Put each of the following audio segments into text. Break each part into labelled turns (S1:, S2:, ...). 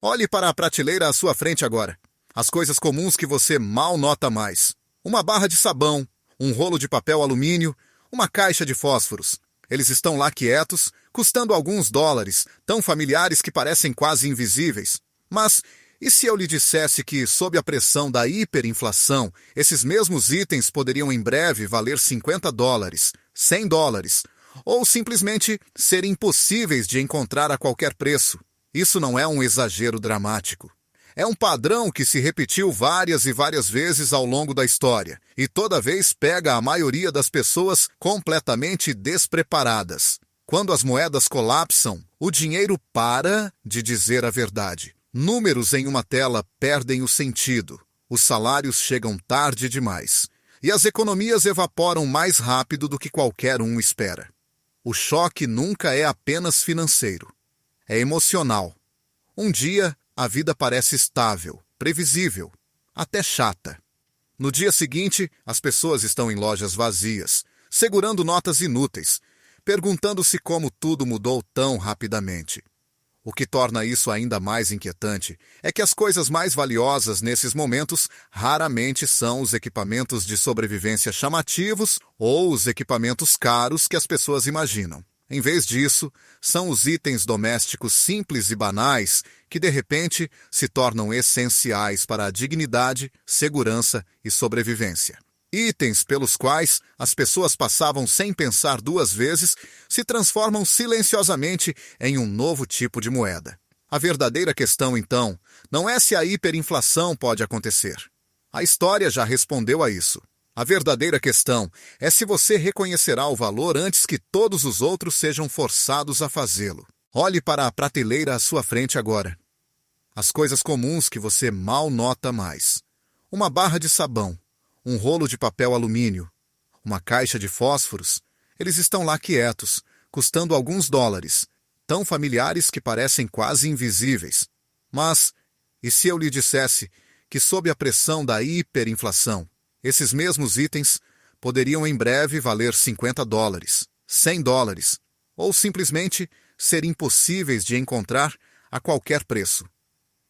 S1: Olhe para a prateleira à sua frente agora. As coisas comuns que você mal nota mais. Uma barra de sabão, um rolo de papel alumínio, uma caixa de fósforos. Eles estão lá quietos, custando alguns dólares, tão familiares que parecem quase invisíveis. Mas e se eu lhe dissesse que, sob a pressão da hiperinflação, esses mesmos itens poderiam em breve valer 50 dólares, 100 dólares, ou simplesmente ser impossíveis de encontrar a qualquer preço? Isso não é um exagero dramático. É um padrão que se repetiu várias e várias vezes ao longo da história, e toda vez pega a maioria das pessoas completamente despreparadas. Quando as moedas colapsam, o dinheiro para de dizer a verdade. Números em uma tela perdem o sentido, os salários chegam tarde demais, e as economias evaporam mais rápido do que qualquer um espera. O choque nunca é apenas financeiro, é emocional. Um dia, a vida parece estável, previsível, até chata. No dia seguinte, as pessoas estão em lojas vazias, segurando notas inúteis, perguntando-se como tudo mudou tão rapidamente. O que torna isso ainda mais inquietante é que as coisas mais valiosas nesses momentos raramente são os equipamentos de sobrevivência chamativos ou os equipamentos caros que as pessoas imaginam. Em vez disso, são os itens domésticos simples e banais que, de repente, se tornam essenciais para a dignidade, segurança e sobrevivência. Itens pelos quais as pessoas passavam sem pensar duas vezes se transformam silenciosamente em um novo tipo de moeda. A verdadeira questão, então, não é se a hiperinflação pode acontecer. A história já respondeu a isso. A verdadeira questão é se você reconhecerá o valor antes que todos os outros sejam forçados a fazê-lo. Olhe para a prateleira à sua frente agora. As coisas comuns que você mal nota mais. Uma barra de sabão, um rolo de papel alumínio, uma caixa de fósforos. Eles estão lá quietos, custando alguns dólares, tão familiares que parecem quase invisíveis. Mas, e se eu lhe dissesse que, sob a pressão da hiperinflação, esses mesmos itens poderiam em breve valer 50 dólares, 100 dólares, ou simplesmente ser impossíveis de encontrar a qualquer preço?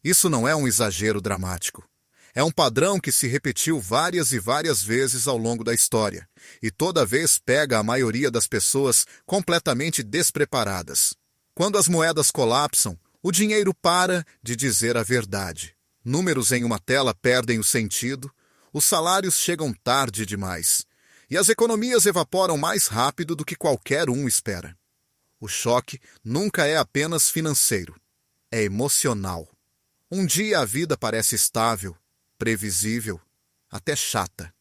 S1: Isso não é um exagero dramático. É um padrão que se repetiu várias e várias vezes ao longo da história, e toda vez pega a maioria das pessoas completamente despreparadas. Quando as moedas colapsam, o dinheiro para de dizer a verdade. Números em uma tela perdem o sentido, os salários chegam tarde demais, e as economias evaporam mais rápido do que qualquer um espera. O choque nunca é apenas financeiro, é emocional. Um dia a vida parece estável, previsível, até chata.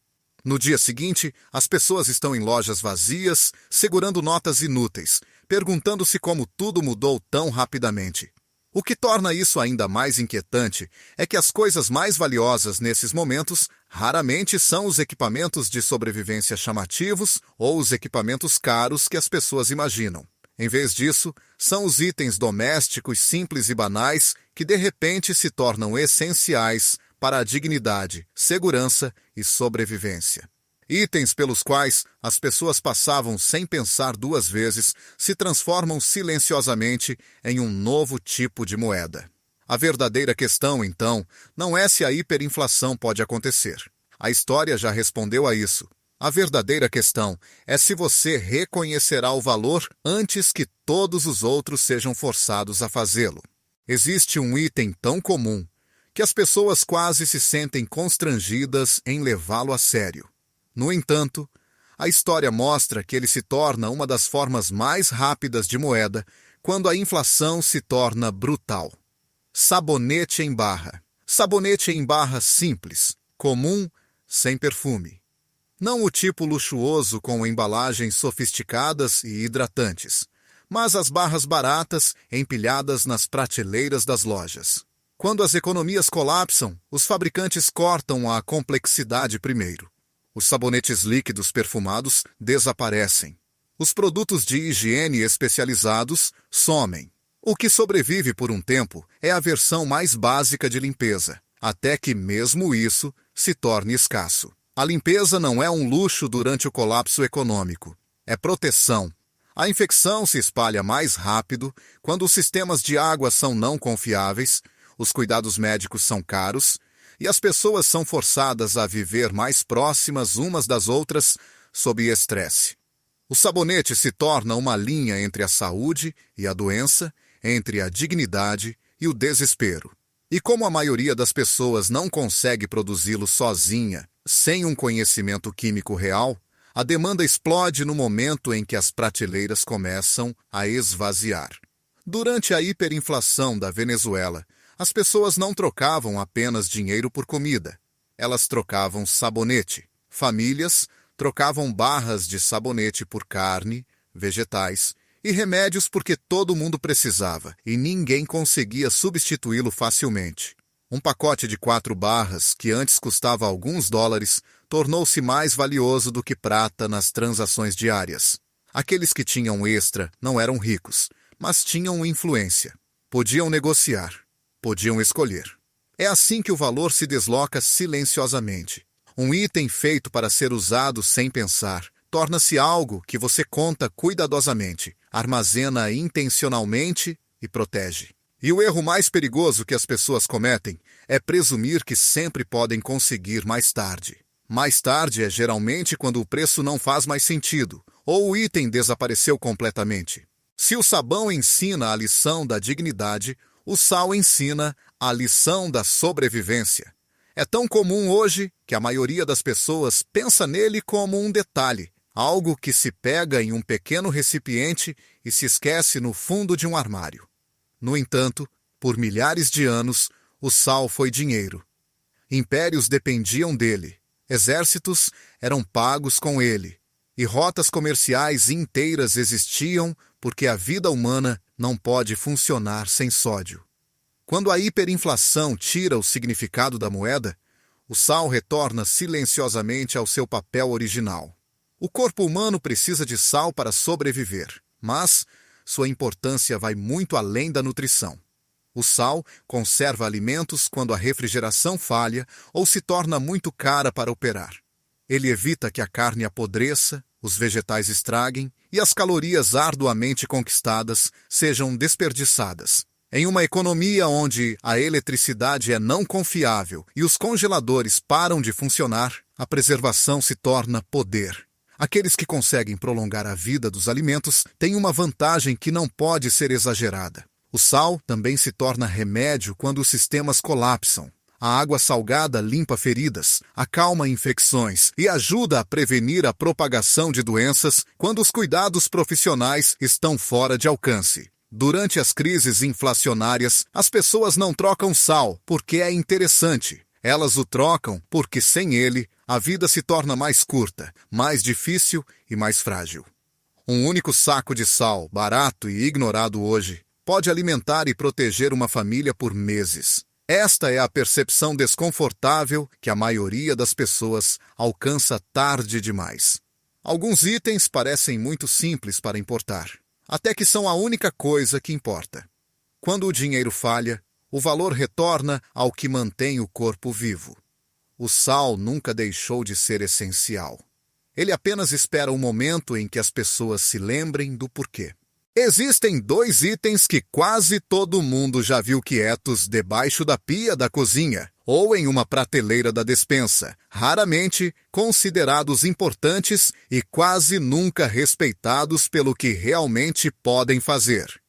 S1: No dia seguinte, as pessoas estão em lojas vazias, segurando notas inúteis, perguntando-se como tudo mudou tão rapidamente. O que torna isso ainda mais inquietante é que as coisas mais valiosas nesses momentos raramente são os equipamentos de sobrevivência chamativos ou os equipamentos caros que as pessoas imaginam. Em vez disso, são os itens domésticos simples e banais que de repente se tornam essenciais para a dignidade, segurança e sobrevivência. Itens pelos quais as pessoas passavam sem pensar duas vezes se transformam silenciosamente em um novo tipo de moeda. A verdadeira questão, então, não é se a hiperinflação pode acontecer. A história já respondeu a isso. A verdadeira questão é se você reconhecerá o valor antes que todos os outros sejam forçados a fazê-lo. Existe um item tão comum que as pessoas quase se sentem constrangidas em levá-lo a sério. No entanto, a história mostra que ele se torna uma das formas mais rápidas de moeda quando a inflação se torna brutal. Sabonete em barra. Sabonete em barra simples, comum, sem perfume. Não o tipo luxuoso com embalagens sofisticadas e hidratantes, mas as barras baratas empilhadas nas prateleiras das lojas. Quando as economias colapsam, os fabricantes cortam a complexidade primeiro. Os sabonetes líquidos perfumados desaparecem. Os produtos de higiene especializados somem. O que sobrevive por um tempo é a versão mais básica de limpeza, até que mesmo isso se torne escasso. A limpeza não é um luxo durante o colapso econômico, é proteção. A infecção se espalha mais rápido quando os sistemas de água são não confiáveis, os cuidados médicos são caros e as pessoas são forçadas a viver mais próximas umas das outras sob estresse. O sabonete se torna uma linha entre a saúde e a doença, entre a dignidade e o desespero. E como a maioria das pessoas não consegue produzi-lo sozinha, sem um conhecimento químico real, a demanda explode no momento em que as prateleiras começam a esvaziar. Durante a hiperinflação da Venezuela, as pessoas não trocavam apenas dinheiro por comida. Elas trocavam sabonete. Famílias trocavam barras de sabonete por carne, vegetais e remédios porque todo mundo precisava e ninguém conseguia substituí-lo facilmente. Um pacote de 4 barras, que antes custava alguns dólares, tornou-se mais valioso do que prata nas transações diárias. Aqueles que tinham extra não eram ricos, mas tinham influência. Podiam negociar, podiam escolher. É assim que o valor se desloca silenciosamente. Um item feito para ser usado sem pensar torna-se algo que você conta cuidadosamente, armazena intencionalmente e protege. E o erro mais perigoso que as pessoas cometem é presumir que sempre podem conseguir mais tarde. Mais tarde é geralmente quando o preço não faz mais sentido, ou o item desapareceu completamente. Se o sabão ensina a lição da dignidade, o sal ensina a lição da sobrevivência. É tão comum hoje que a maioria das pessoas pensa nele como um detalhe, algo que se pega em um pequeno recipiente e se esquece no fundo de um armário. No entanto, por milhares de anos, o sal foi dinheiro. Impérios dependiam dele, exércitos eram pagos com ele, e rotas comerciais inteiras existiam porque a vida humana não pode funcionar sem sódio. Quando a hiperinflação tira o significado da moeda, o sal retorna silenciosamente ao seu papel original. O corpo humano precisa de sal para sobreviver, mas sua importância vai muito além da nutrição. O sal conserva alimentos quando a refrigeração falha ou se torna muito cara para operar. Ele evita que a carne apodreça, os vegetais estraguem e as calorias arduamente conquistadas sejam desperdiçadas. Em uma economia onde a eletricidade é não confiável e os congeladores param de funcionar, a preservação se torna poder. Aqueles que conseguem prolongar a vida dos alimentos têm uma vantagem que não pode ser exagerada. O sal também se torna remédio quando os sistemas colapsam. A água salgada limpa feridas, acalma infecções e ajuda a prevenir a propagação de doenças quando os cuidados profissionais estão fora de alcance. Durante as crises inflacionárias, as pessoas não trocam sal porque é interessante. Elas o trocam porque, sem ele, a vida se torna mais curta, mais difícil e mais frágil. Um único saco de sal, barato e ignorado hoje, pode alimentar e proteger uma família por meses. Esta é a percepção desconfortável que a maioria das pessoas alcança tarde demais. Alguns itens parecem muito simples para importar, até que são a única coisa que importa. Quando o dinheiro falha, o valor retorna ao que mantém o corpo vivo. O sal nunca deixou de ser essencial. Ele apenas espera o momento em que as pessoas se lembrem do porquê. Existem 2 itens que quase todo mundo já viu quietos debaixo da pia da cozinha ou em uma prateleira da despensa, raramente considerados importantes e quase nunca respeitados pelo que realmente podem fazer.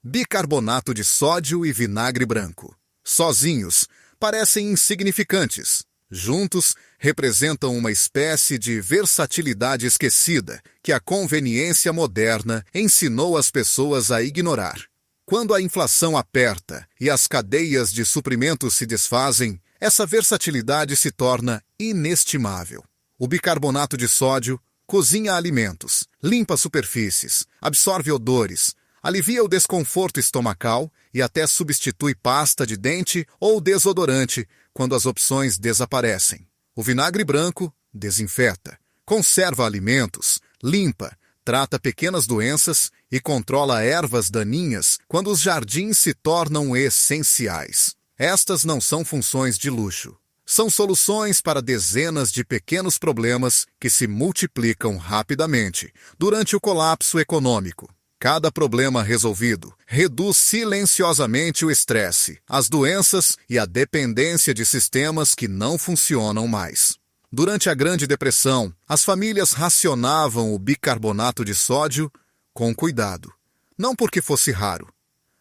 S1: Bicarbonato de sódio e vinagre branco. Sozinhos, parecem insignificantes. Juntos, representam uma espécie de versatilidade esquecida que a conveniência moderna ensinou as pessoas a ignorar. Quando a inflação aperta e as cadeias de suprimentos se desfazem, essa versatilidade se torna inestimável. O bicarbonato de sódio cozinha alimentos, limpa superfícies, absorve odores, alivia o desconforto estomacal e até substitui pasta de dente ou desodorante quando as opções desaparecem. O vinagre branco desinfeta, conserva alimentos, limpa, trata pequenas doenças e controla ervas daninhas quando os jardins se tornam essenciais. Estas não são funções de luxo. São soluções para dezenas de pequenos problemas que se multiplicam rapidamente durante o colapso econômico. Cada problema resolvido reduz silenciosamente o estresse, as doenças e a dependência de sistemas que não funcionam mais. Durante a Grande Depressão, as famílias racionavam o bicarbonato de sódio com cuidado. Não porque fosse raro,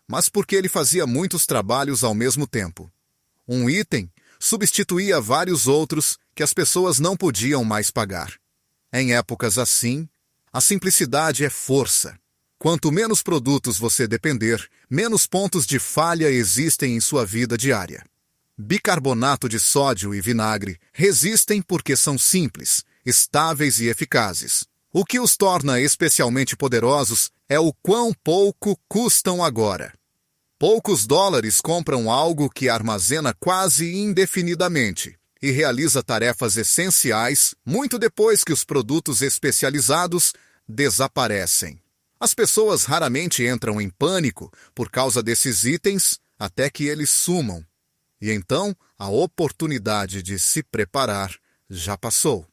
S1: mas porque ele fazia muitos trabalhos ao mesmo tempo. Um item substituía vários outros que as pessoas não podiam mais pagar. Em épocas assim, a simplicidade é força. Quanto menos produtos você depender, menos pontos de falha existem em sua vida diária. Bicarbonato de sódio e vinagre resistem porque são simples, estáveis e eficazes. O que os torna especialmente poderosos é o quão pouco custam agora. Poucos dólares compram algo que armazena quase indefinidamente e realiza tarefas essenciais muito depois que os produtos especializados desaparecem. As pessoas raramente entram em pânico por causa desses itens até que eles sumam. E então, a oportunidade de se preparar já passou.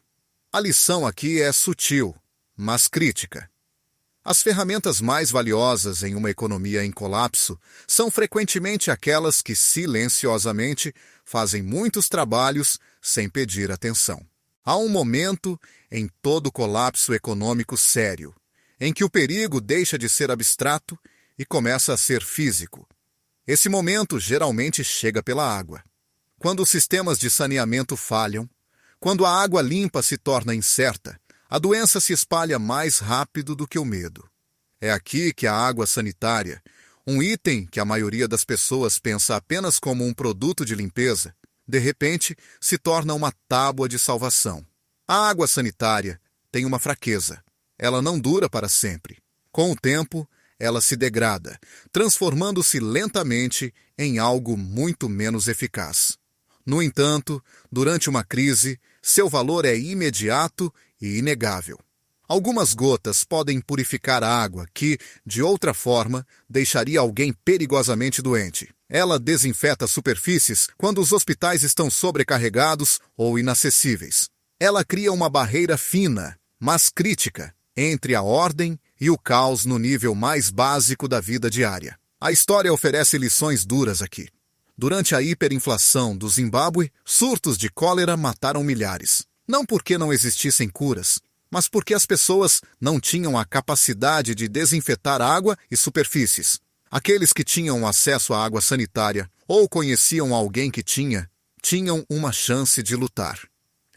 S1: A lição aqui é sutil, mas crítica. As ferramentas mais valiosas em uma economia em colapso são frequentemente aquelas que silenciosamente fazem muitos trabalhos sem pedir atenção. Há um momento em todo colapso econômico sério, em que o perigo deixa de ser abstrato e começa a ser físico. Esse momento geralmente chega pela água. Quando os sistemas de saneamento falham, quando a água limpa se torna incerta, a doença se espalha mais rápido do que o medo. É aqui que a água sanitária, um item que a maioria das pessoas pensa apenas como um produto de limpeza, de repente se torna uma tábua de salvação. A água sanitária tem uma fraqueza. Ela não dura para sempre. Com o tempo, ela se degrada, transformando-se lentamente em algo muito menos eficaz. No entanto, durante uma crise, seu valor é imediato e inegável. Algumas gotas podem purificar a água que, de outra forma, deixaria alguém perigosamente doente. Ela desinfeta superfícies quando os hospitais estão sobrecarregados ou inacessíveis. Ela cria uma barreira fina, mas crítica, entre a ordem e o caos no nível mais básico da vida diária. A história oferece lições duras aqui. Durante a hiperinflação do Zimbábue, surtos de cólera mataram milhares. Não porque não existissem curas, mas porque as pessoas não tinham a capacidade de desinfetar água e superfícies. Aqueles que tinham acesso à água sanitária ou conheciam alguém que tinham uma chance de lutar.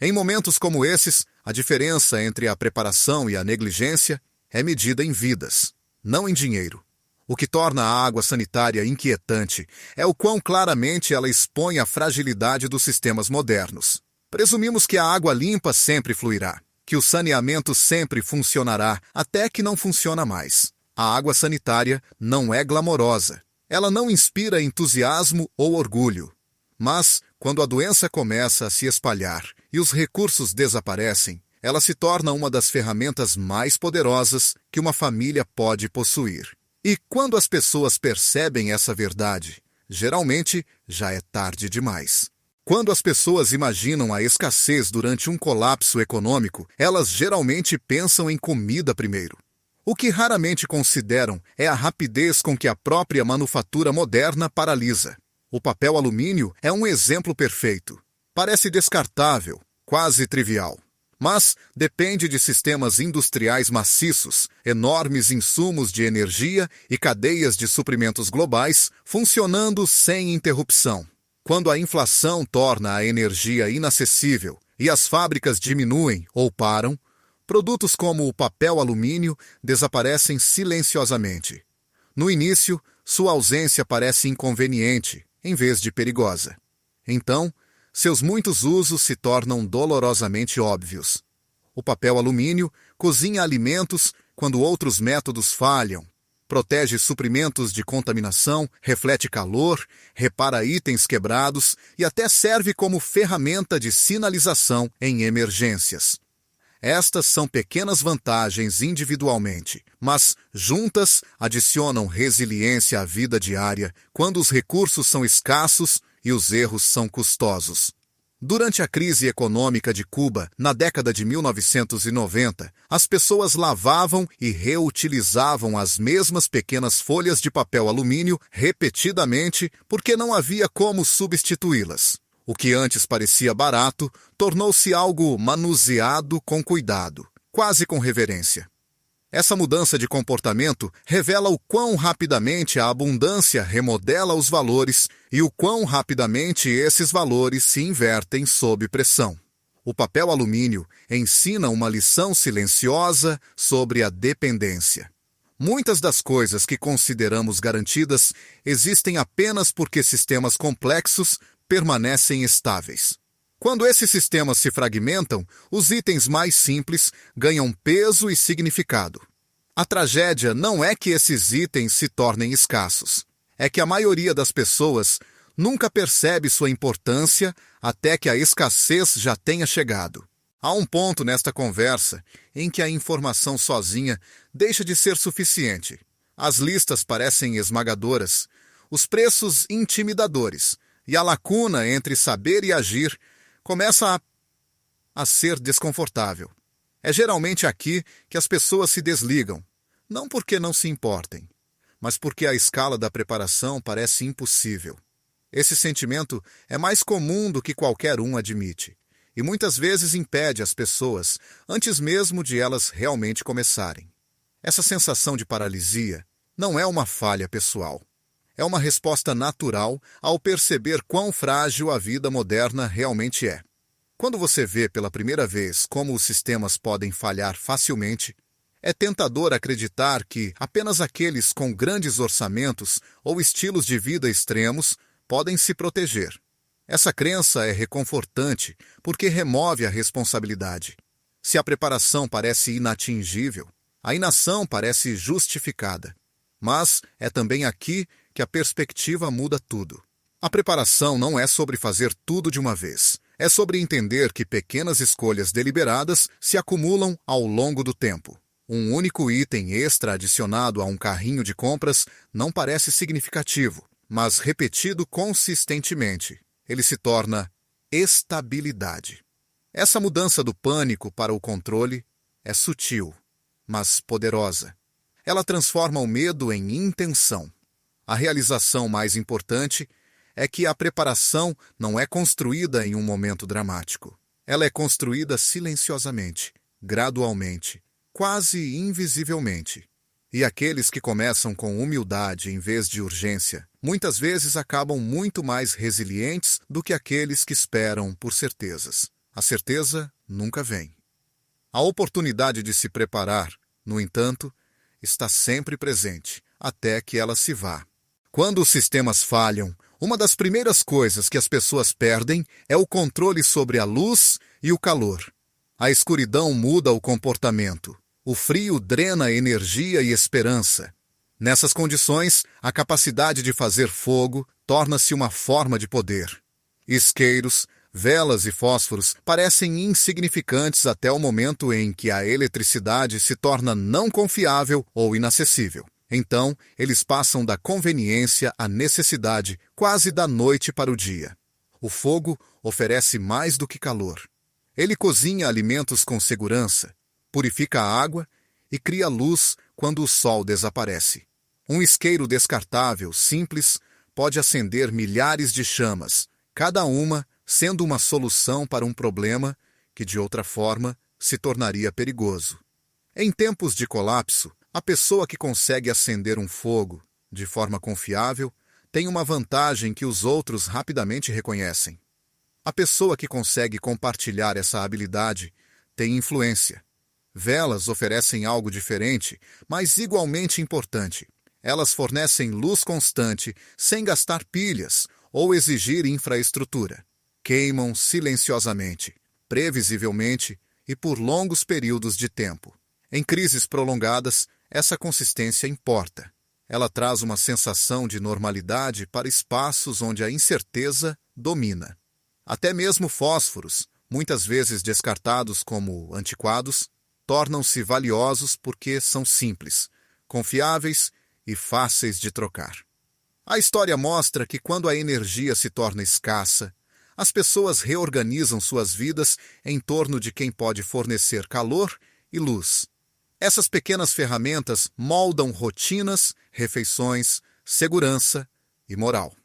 S1: Em momentos como esses, a diferença entre a preparação e a negligência é medida em vidas, não em dinheiro. O que torna a água sanitária inquietante é o quão claramente ela expõe a fragilidade dos sistemas modernos. Presumimos que a água limpa sempre fluirá, que o saneamento sempre funcionará até que não funciona mais. A água sanitária não é glamourosa. Ela não inspira entusiasmo ou orgulho. Mas, quando a doença começa a se espalhar e os recursos desaparecem, ela se torna uma das ferramentas mais poderosas que uma família pode possuir. E quando as pessoas percebem essa verdade, geralmente já é tarde demais. Quando as pessoas imaginam a escassez durante um colapso econômico, elas geralmente pensam em comida primeiro. O que raramente consideram é a rapidez com que a própria manufatura moderna paralisa. O papel alumínio é um exemplo perfeito. Parece descartável, quase trivial. Mas depende de sistemas industriais maciços, enormes insumos de energia e cadeias de suprimentos globais funcionando sem interrupção. Quando a inflação torna a energia inacessível e as fábricas diminuem ou param, produtos como o papel alumínio desaparecem silenciosamente. No início, sua ausência parece inconveniente, em vez de perigosa. Então, seus muitos usos se tornam dolorosamente óbvios. O papel alumínio cozinha alimentos quando outros métodos falham, protege suprimentos de contaminação, reflete calor, repara itens quebrados e até serve como ferramenta de sinalização em emergências. Estas são pequenas vantagens individualmente, mas juntas adicionam resiliência à vida diária quando os recursos são escassos e os erros são custosos. Durante a crise econômica de Cuba, na década de 1990, as pessoas lavavam e reutilizavam as mesmas pequenas folhas de papel alumínio repetidamente porque não havia como substituí-las. O que antes parecia barato tornou-se algo manuseado com cuidado, quase com reverência. Essa mudança de comportamento revela o quão rapidamente a abundância remodela os valores e o quão rapidamente esses valores se invertem sob pressão. O papel alumínio ensina uma lição silenciosa sobre a dependência. Muitas das coisas que consideramos garantidas existem apenas porque sistemas complexos permanecem estáveis. Quando esses sistemas se fragmentam, os itens mais simples ganham peso e significado. A tragédia não é que esses itens se tornem escassos. É que a maioria das pessoas nunca percebe sua importância até que a escassez já tenha chegado. Há um ponto nesta conversa em que a informação sozinha deixa de ser suficiente. As listas parecem esmagadoras, os preços intimidadores, e a lacuna entre saber e agir começa a ser desconfortável. É geralmente aqui que as pessoas se desligam, não porque não se importem, mas porque a escala da preparação parece impossível. Esse sentimento é mais comum do que qualquer um admite, e muitas vezes impede as pessoas antes mesmo de elas realmente começarem. Essa sensação de paralisia não é uma falha pessoal. É uma resposta natural ao perceber quão frágil a vida moderna realmente é. Quando você vê pela primeira vez como os sistemas podem falhar facilmente, é tentador acreditar que apenas aqueles com grandes orçamentos ou estilos de vida extremos podem se proteger. Essa crença é reconfortante porque remove a responsabilidade. Se a preparação parece inatingível, a inação parece justificada. Mas é também aqui que a perspectiva muda tudo. A preparação não é sobre fazer tudo de uma vez. É sobre entender que pequenas escolhas deliberadas se acumulam ao longo do tempo. Um único item extra adicionado a um carrinho de compras não parece significativo, mas repetido consistentemente, ele se torna estabilidade. Essa mudança do pânico para o controle é sutil, mas poderosa. Ela transforma o medo em intenção. A realização mais importante é que a preparação não é construída em um momento dramático. Ela é construída silenciosamente, gradualmente, quase invisivelmente. E aqueles que começam com humildade em vez de urgência, muitas vezes acabam muito mais resilientes do que aqueles que esperam por certezas. A certeza nunca vem. A oportunidade de se preparar, no entanto, está sempre presente, até que ela se vá. Quando os sistemas falham, uma das primeiras coisas que as pessoas perdem é o controle sobre a luz e o calor. A escuridão muda o comportamento. O frio drena energia e esperança. Nessas condições, a capacidade de fazer fogo torna-se uma forma de poder. Isqueiros, velas e fósforos parecem insignificantes até o momento em que a eletricidade se torna não confiável ou inacessível. Então, eles passam da conveniência à necessidade, quase da noite para o dia. O fogo oferece mais do que calor. Ele cozinha alimentos com segurança, purifica a água e cria luz quando o sol desaparece. Um isqueiro descartável, simples, pode acender milhares de chamas, cada uma sendo uma solução para um problema que, de outra forma, se tornaria perigoso. Em tempos de colapso, a pessoa que consegue acender um fogo de forma confiável tem uma vantagem que os outros rapidamente reconhecem. A pessoa que consegue compartilhar essa habilidade tem influência. Velas oferecem algo diferente, mas igualmente importante. Elas fornecem luz constante, sem gastar pilhas ou exigir infraestrutura. Queimam silenciosamente, previsivelmente e por longos períodos de tempo. Em crises prolongadas, essa consistência importa. Ela traz uma sensação de normalidade para espaços onde a incerteza domina. Até mesmo fósforos, muitas vezes descartados como antiquados, tornam-se valiosos porque são simples, confiáveis e fáceis de trocar. A história mostra que quando a energia se torna escassa, As pessoas reorganizam suas vidas em torno de quem pode fornecer calor e luz. Essas pequenas ferramentas moldam rotinas, refeições, segurança e moral.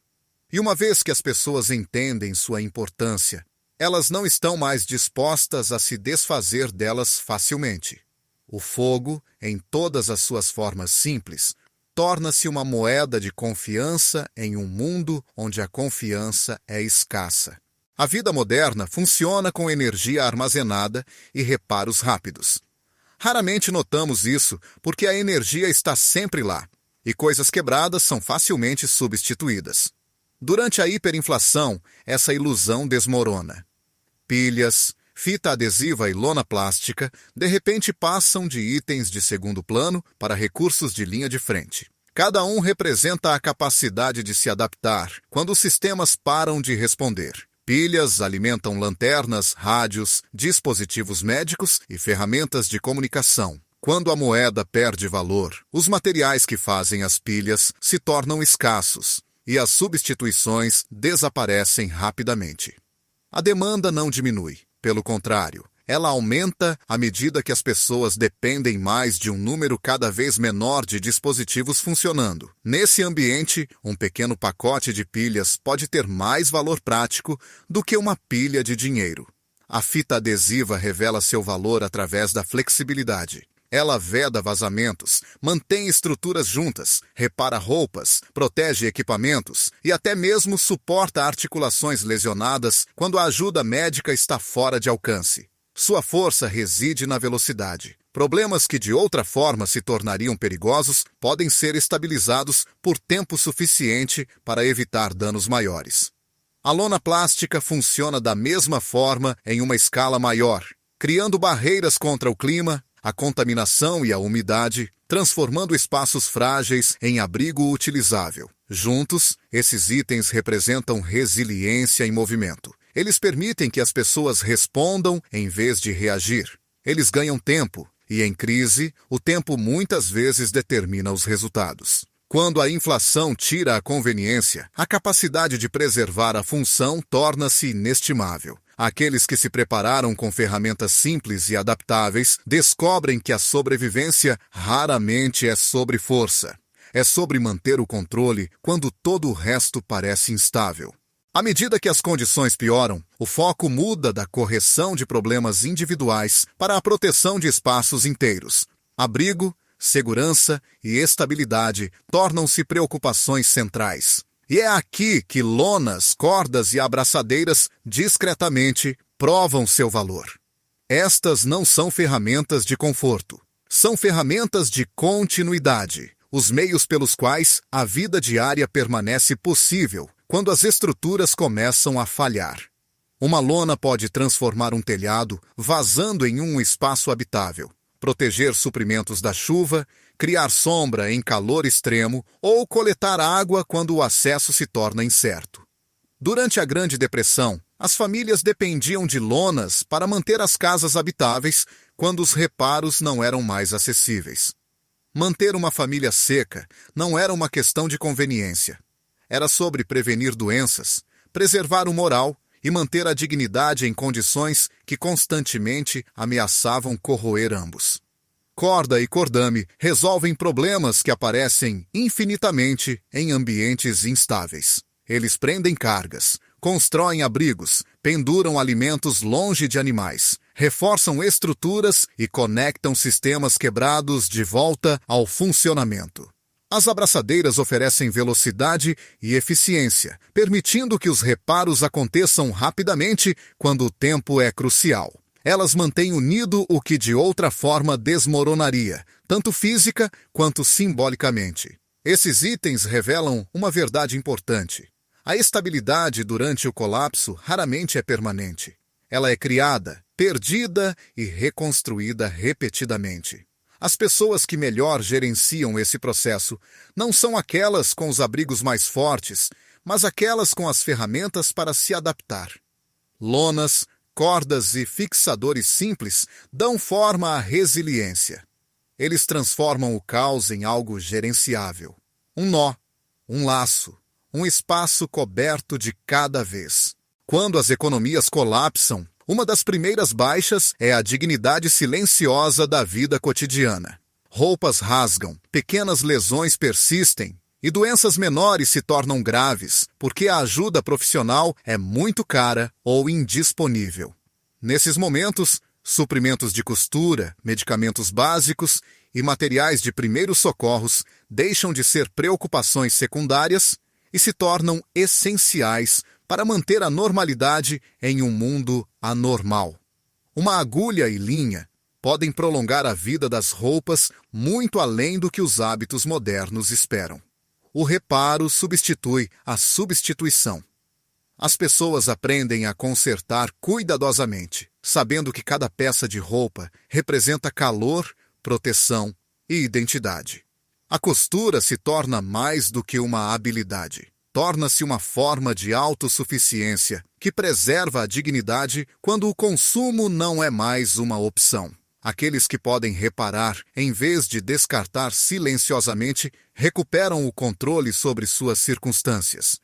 S1: E uma vez que as pessoas entendem sua importância, elas não estão mais dispostas a se desfazer delas facilmente. O fogo, em todas as suas formas simples, torna-se uma moeda de confiança em um mundo onde a confiança é escassa. A vida moderna funciona com energia armazenada e reparos rápidos. Raramente notamos isso porque a energia está sempre lá, e coisas quebradas são facilmente substituídas. Durante a hiperinflação, essa ilusão desmorona. Pilhas, fita adesiva e lona plástica, de repente passam de itens de segundo plano para recursos de linha de frente. Cada um representa a capacidade de se adaptar quando os sistemas param de responder. Pilhas alimentam lanternas, rádios, dispositivos médicos e ferramentas de comunicação. Quando a moeda perde valor, os materiais que fazem as pilhas se tornam escassos e as substituições desaparecem rapidamente. A demanda não diminui. Pelo contrário, ela aumenta à medida que as pessoas dependem mais de um número cada vez menor de dispositivos funcionando. Nesse ambiente, um pequeno pacote de pilhas pode ter mais valor prático do que uma pilha de dinheiro. A fita adesiva revela seu valor através da flexibilidade. Ela veda vazamentos, mantém estruturas juntas, repara roupas, protege equipamentos e até mesmo suporta articulações lesionadas quando a ajuda médica está fora de alcance. Sua força reside na velocidade. Problemas que de outra forma se tornariam perigosos podem ser estabilizados por tempo suficiente para evitar danos maiores. A lona plástica funciona da mesma forma em uma escala maior, criando barreiras contra o clima, a contaminação e a umidade, transformando espaços frágeis em abrigo utilizável. Juntos, esses itens representam resiliência em movimento. Eles permitem que as pessoas respondam em vez de reagir. Eles ganham tempo, e em crise, o tempo muitas vezes determina os resultados. Quando a inflação tira a conveniência, a capacidade de preservar a função torna-se inestimável. Aqueles que se prepararam com ferramentas simples e adaptáveis descobrem que a sobrevivência raramente é sobre força. É sobre manter o controle quando todo o resto parece instável. À medida que as condições pioram, o foco muda da correção de problemas individuais para a proteção de espaços inteiros. Abrigo, segurança e estabilidade tornam-se preocupações centrais. E é aqui que lonas, cordas e abraçadeiras, discretamente, provam seu valor. Estas não são ferramentas de conforto. São ferramentas de continuidade, os meios pelos quais a vida diária permanece possível quando as estruturas começam a falhar. Uma lona pode transformar um telhado, vazando em um espaço habitável, proteger suprimentos da chuva, criar sombra em calor extremo ou coletar água quando o acesso se torna incerto. Durante a Grande Depressão, as famílias dependiam de lonas para manter as casas habitáveis quando os reparos não eram mais acessíveis. Manter uma família seca não era uma questão de conveniência. Era sobre prevenir doenças, preservar o moral e manter a dignidade em condições que constantemente ameaçavam corroer ambos. Corda e cordame resolvem problemas que aparecem infinitamente em ambientes instáveis. Eles prendem cargas, constroem abrigos, penduram alimentos longe de animais, reforçam estruturas e conectam sistemas quebrados de volta ao funcionamento. As abraçadeiras oferecem velocidade e eficiência, permitindo que os reparos aconteçam rapidamente quando o tempo é crucial. Elas mantêm unido o que de outra forma desmoronaria, tanto física quanto simbolicamente. Esses itens revelam uma verdade importante. A estabilidade durante o colapso raramente é permanente. Ela é criada, perdida e reconstruída repetidamente. As pessoas que melhor gerenciam esse processo não são aquelas com os abrigos mais fortes, mas aquelas com as ferramentas para se adaptar. Lonas, cordas e fixadores simples dão forma à resiliência. Eles transformam o caos em algo gerenciável. Um nó, um laço, um espaço coberto de cada vez. Quando as economias colapsam, uma das primeiras baixas é a dignidade silenciosa da vida cotidiana. Roupas rasgam, pequenas lesões persistem e doenças menores se tornam graves porque a ajuda profissional é muito cara ou indisponível. Nesses momentos, suprimentos de costura, medicamentos básicos e materiais de primeiros socorros deixam de ser preocupações secundárias e se tornam essenciais para manter a normalidade em um mundo anormal. Uma agulha e linha podem prolongar a vida das roupas muito além do que os hábitos modernos esperam. O reparo substitui a substituição. As pessoas aprendem a consertar cuidadosamente, sabendo que cada peça de roupa representa calor, proteção e identidade. A costura se torna mais do que uma habilidade. Torna-se uma forma de autossuficiência que preserva a dignidade quando o consumo não é mais uma opção. Aqueles que podem reparar, em vez de descartar silenciosamente, recuperam o controle sobre suas circunstâncias.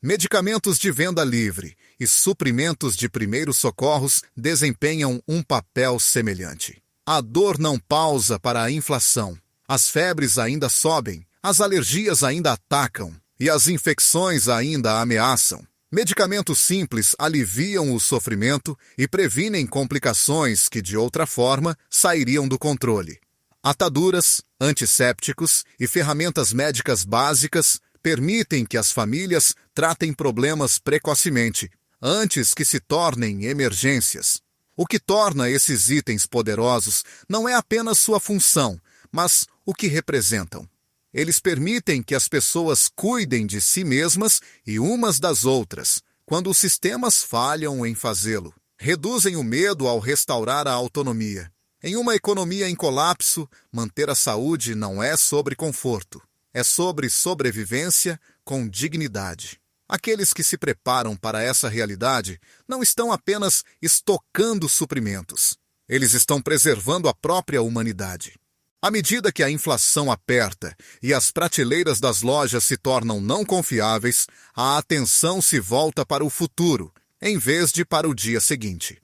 S1: Medicamentos de venda livre e suprimentos de primeiros socorros desempenham um papel semelhante. A dor não pausa para a inflação. As febres ainda sobem, as alergias ainda atacam e as infecções ainda ameaçam. Medicamentos simples aliviam o sofrimento e previnem complicações que, de outra forma, sairiam do controle. Ataduras, antissépticos e ferramentas médicas básicas permitem que as famílias tratem problemas precocemente, antes que se tornem emergências. O que torna esses itens poderosos não é apenas sua função, mas o que representam. Eles permitem que as pessoas cuidem de si mesmas e umas das outras, quando os sistemas falham em fazê-lo. Reduzem o medo ao restaurar a autonomia. Em uma economia em colapso, manter a saúde não é sobre conforto. É sobre sobrevivência com dignidade. Aqueles que se preparam para essa realidade não estão apenas estocando suprimentos. Eles estão preservando a própria humanidade. À medida que a inflação aperta e as prateleiras das lojas se tornam não confiáveis, a atenção se volta para o futuro, em vez de para o dia seguinte.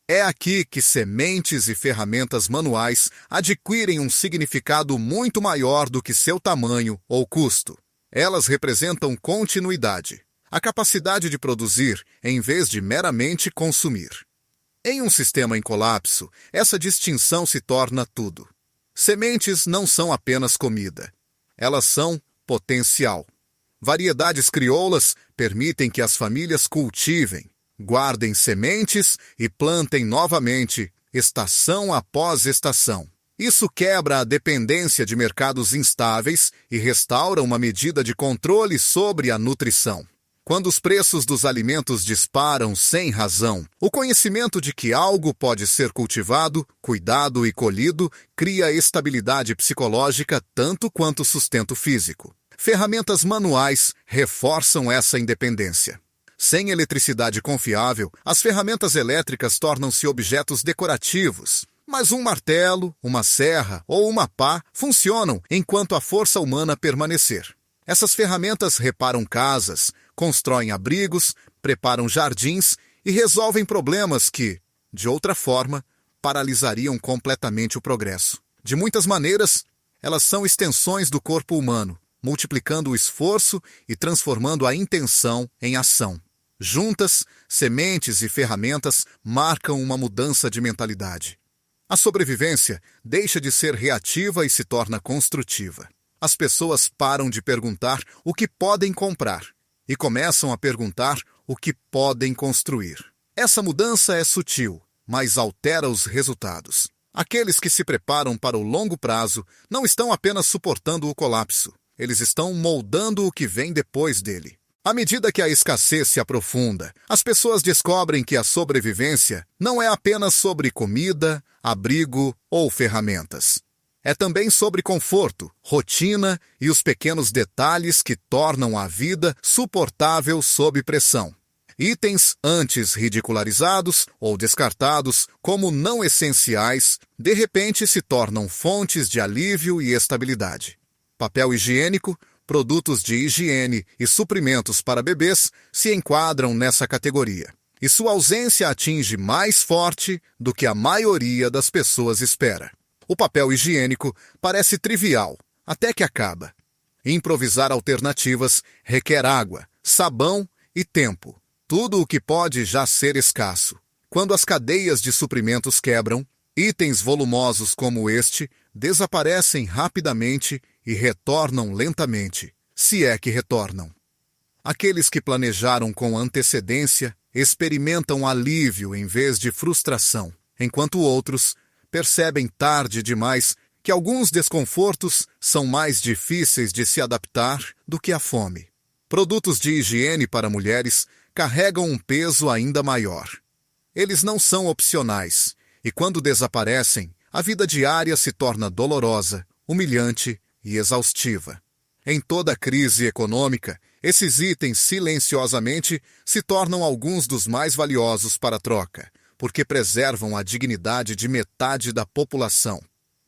S1: É aqui que sementes e ferramentas manuais adquirem um significado muito maior do que seu tamanho ou custo. Elas representam continuidade, a capacidade de produzir em vez de meramente consumir. Em um sistema em colapso, essa distinção se torna tudo. Sementes não são apenas comida. Elas são potencial. Variedades crioulas permitem que as famílias cultivem, guardem sementes e plantem novamente, estação após estação. Isso quebra a dependência de mercados instáveis e restaura uma medida de controle sobre a nutrição. Quando os preços dos alimentos disparam sem razão, o conhecimento de que algo pode ser cultivado, cuidado e colhido cria estabilidade psicológica tanto quanto sustento físico. Ferramentas manuais reforçam essa independência. Sem eletricidade confiável, as ferramentas elétricas tornam-se objetos decorativos. Mas um martelo, uma serra ou uma pá funcionam enquanto a força humana permanecer. Essas ferramentas reparam casas, constroem abrigos, preparam jardins e resolvem problemas que, de outra forma, paralisariam completamente o progresso. De muitas maneiras, elas são extensões do corpo humano, multiplicando o esforço e transformando a intenção em ação. Juntas, sementes e ferramentas marcam uma mudança de mentalidade. A sobrevivência deixa de ser reativa e se torna construtiva. As pessoas param de perguntar o que podem comprar e começam a perguntar o que podem construir. Essa mudança é sutil, mas altera os resultados. Aqueles que se preparam para o longo prazo não estão apenas suportando o colapso, eles estão moldando o que vem depois dele. À medida que a escassez se aprofunda, as pessoas descobrem que a sobrevivência não é apenas sobre comida, abrigo ou ferramentas. É também sobre conforto, rotina e os pequenos detalhes que tornam a vida suportável sob pressão. Itens antes ridicularizados ou descartados como não essenciais, de repente se tornam fontes de alívio e estabilidade. Papel higiênico, Produtos de higiene e suprimentos para bebês se enquadram nessa categoria, e sua ausência atinge mais forte do que a maioria das pessoas espera. O papel higiênico parece trivial, até que acaba. Improvisar alternativas requer água, sabão e tempo, tudo o que pode já ser escasso. Quando as cadeias de suprimentos quebram, itens volumosos como este desaparecem rapidamente e retornam lentamente, se é que retornam. Aqueles que planejaram com antecedência experimentam alívio em vez de frustração, enquanto outros percebem tarde demais que alguns desconfortos são mais difíceis de se adaptar do que a fome. Produtos de higiene para mulheres carregam um peso ainda maior. Eles não são opcionais, e quando desaparecem, a vida diária se torna dolorosa, humilhante e exaustiva. Em toda crise econômica, esses itens silenciosamente se tornam alguns dos mais valiosos para a troca, porque preservam a dignidade de metade da população.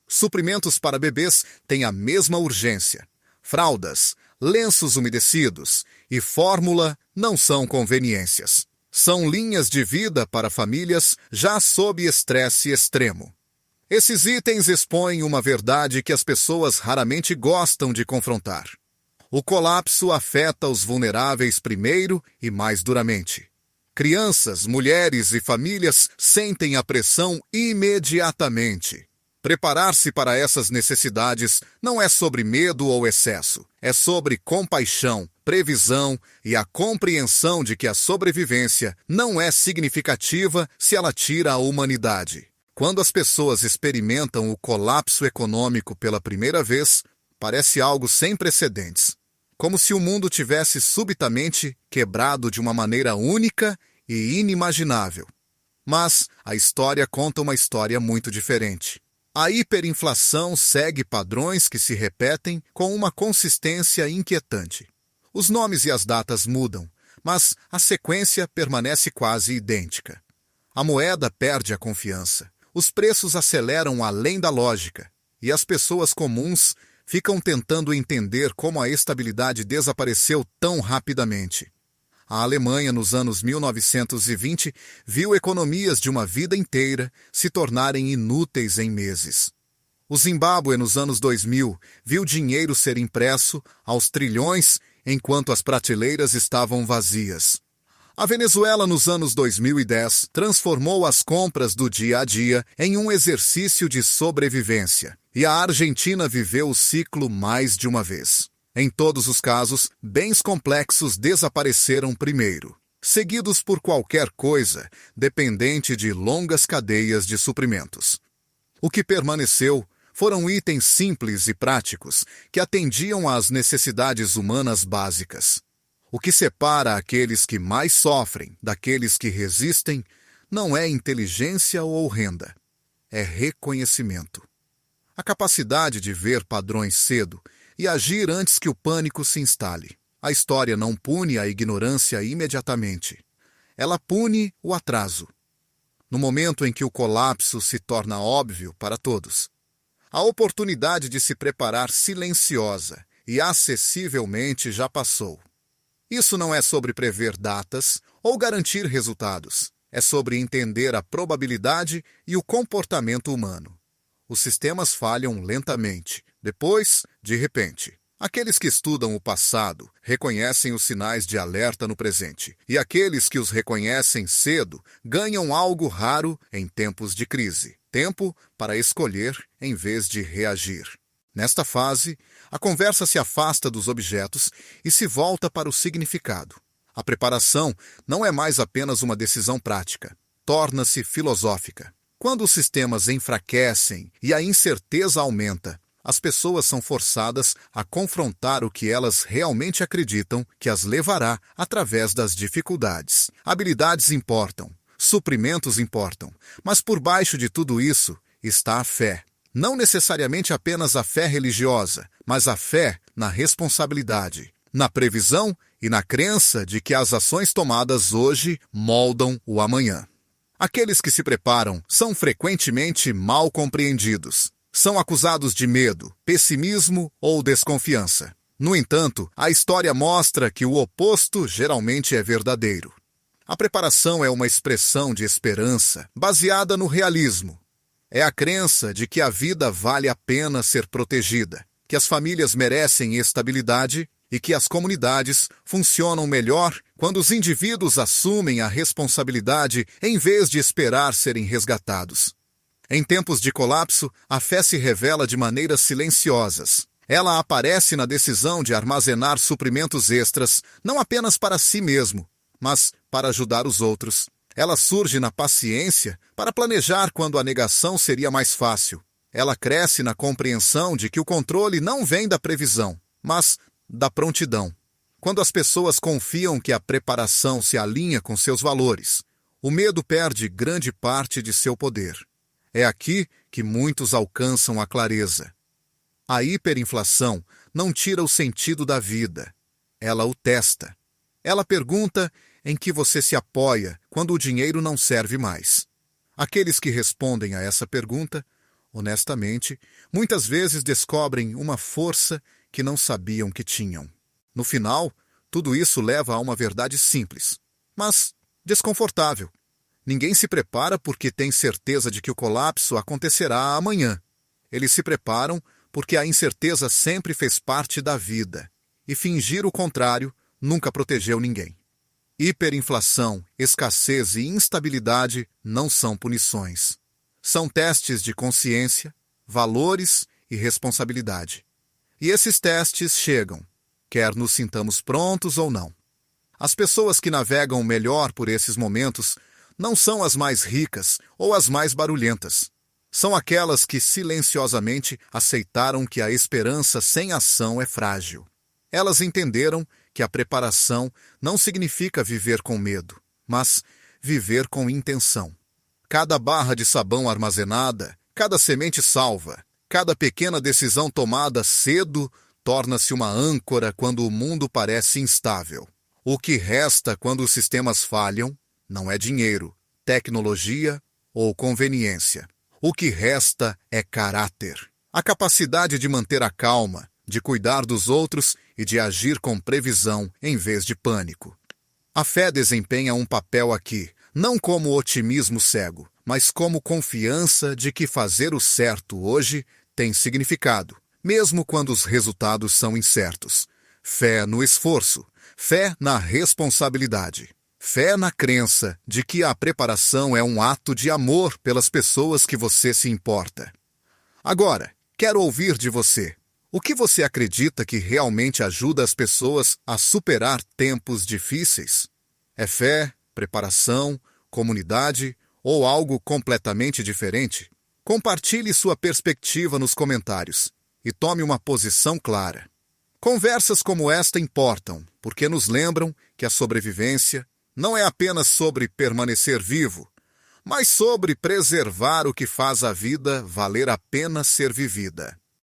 S1: Suprimentos para bebês têm a mesma urgência. Fraldas, lenços umedecidos e fórmula não são conveniências. São linhas de vida para famílias já sob estresse extremo. Esses itens expõem uma verdade que as pessoas raramente gostam de confrontar. O colapso afeta os vulneráveis primeiro e mais duramente. Crianças, mulheres e famílias sentem a pressão imediatamente. Preparar-se para essas necessidades não é sobre medo ou excesso, é sobre compaixão, previsão e a compreensão de que a sobrevivência não é significativa se ela tira a humanidade. Quando as pessoas experimentam o colapso econômico pela primeira vez, parece algo sem precedentes, como se o mundo tivesse subitamente quebrado de uma maneira única e inimaginável. Mas a história conta uma história muito diferente. A hiperinflação segue padrões que se repetem com uma consistência inquietante. Os nomes e as datas mudam, mas a sequência permanece quase idêntica. A moeda perde a confiança, os preços aceleram além da lógica, e as pessoas comuns ficam tentando entender como a estabilidade desapareceu tão rapidamente. A Alemanha, nos anos 1920, viu economias de uma vida inteira se tornarem inúteis em meses. O Zimbábue, nos anos 2000, viu dinheiro ser impresso aos trilhões enquanto as prateleiras estavam vazias. A Venezuela, nos anos 2010, transformou as compras do dia a dia em um exercício de sobrevivência. E a Argentina viveu o ciclo mais de uma vez. Em todos os casos, bens complexos desapareceram primeiro, seguidos por qualquer coisa dependente de longas cadeias de suprimentos. O que permaneceu foram itens simples e práticos que atendiam às necessidades humanas básicas. O que separa aqueles que mais sofrem daqueles que resistem não é inteligência ou renda, é reconhecimento. A capacidade de ver padrões cedo e agir antes que o pânico se instale. A história não pune a ignorância imediatamente. Ela pune o atraso. No momento em que o colapso se torna óbvio para todos, a oportunidade de se preparar silenciosa e acessivelmente já passou. Isso não é sobre prever datas ou garantir resultados. É sobre entender a probabilidade e o comportamento humano. Os sistemas falham lentamente, depois, de repente. Aqueles que estudam o passado reconhecem os sinais de alerta no presente, e aqueles que os reconhecem cedo ganham algo raro em tempos de crise: tempo para escolher em vez de reagir. Nesta fase, a conversa se afasta dos objetos e se volta para o significado. A preparação não é mais apenas uma decisão prática, torna-se filosófica. Quando os sistemas enfraquecem e a incerteza aumenta, as pessoas são forçadas a confrontar o que elas realmente acreditam que as levará através das dificuldades. Habilidades importam, suprimentos importam, mas por baixo de tudo isso está a fé. Não necessariamente apenas a fé religiosa, mas a fé na responsabilidade, na previsão e na crença de que as ações tomadas hoje moldam o amanhã. Aqueles que se preparam são frequentemente mal compreendidos. São acusados de medo, pessimismo ou desconfiança. No entanto, a história mostra que o oposto geralmente é verdadeiro. A preparação é uma expressão de esperança baseada no realismo. É a crença de que a vida vale a pena ser protegida, que as famílias merecem estabilidade e que as comunidades funcionam melhor quando os indivíduos assumem a responsabilidade em vez de esperar serem resgatados. Em tempos de colapso, a fé se revela de maneiras silenciosas. Ela aparece na decisão de armazenar suprimentos extras, não apenas para si mesmo, mas para ajudar os outros. Ela surge na paciência para planejar quando a negação seria mais fácil. Ela cresce na compreensão de que o controle não vem da previsão, mas da prontidão. Quando as pessoas confiam que a preparação se alinha com seus valores, o medo perde grande parte de seu poder. É aqui que muitos alcançam a clareza. A hiperinflação não tira o sentido da vida. Ela o testa. Ela pergunta em que você se apoia quando o dinheiro não serve mais. Aqueles que respondem a essa pergunta, honestamente, muitas vezes descobrem uma força que não sabiam que tinham. No final, tudo isso leva a uma verdade simples, mas desconfortável. Ninguém se prepara porque tem certeza de que o colapso acontecerá amanhã. Eles se preparam porque a incerteza sempre fez parte da vida, e fingir o contrário nunca protegeu ninguém. Hiperinflação, escassez e instabilidade não são punições. São testes de consciência, valores e responsabilidade. E esses testes chegam, quer nos sintamos prontos ou não. As pessoas que navegam melhor por esses momentos não são as mais ricas ou as mais barulhentas. São aquelas que silenciosamente aceitaram que a esperança sem ação é frágil. Elas entenderam que a preparação não significa viver com medo, mas viver com intenção. Cada barra de sabão armazenada, cada semente salva, cada pequena decisão tomada cedo torna-se uma âncora quando o mundo parece instável. O que resta quando os sistemas falham não é dinheiro, tecnologia ou conveniência. O que resta é caráter. A capacidade de manter a calma, de cuidar dos outros e de agir com previsão em vez de pânico. A fé desempenha um papel aqui, não como otimismo cego, mas como confiança de que fazer o certo hoje tem significado, mesmo quando os resultados são incertos. Fé no esforço, fé na responsabilidade, fé na crença de que a preparação é um ato de amor pelas pessoas que você se importa. Agora, quero ouvir de você. O que você acredita que realmente ajuda as pessoas a superar tempos difíceis? É fé, preparação, comunidade ou algo completamente diferente? Compartilhe sua perspectiva nos comentários e tome uma posição clara. Conversas como esta importam, porque nos lembram que a sobrevivência não é apenas sobre permanecer vivo, mas sobre preservar o que faz a vida valer a pena ser vivida.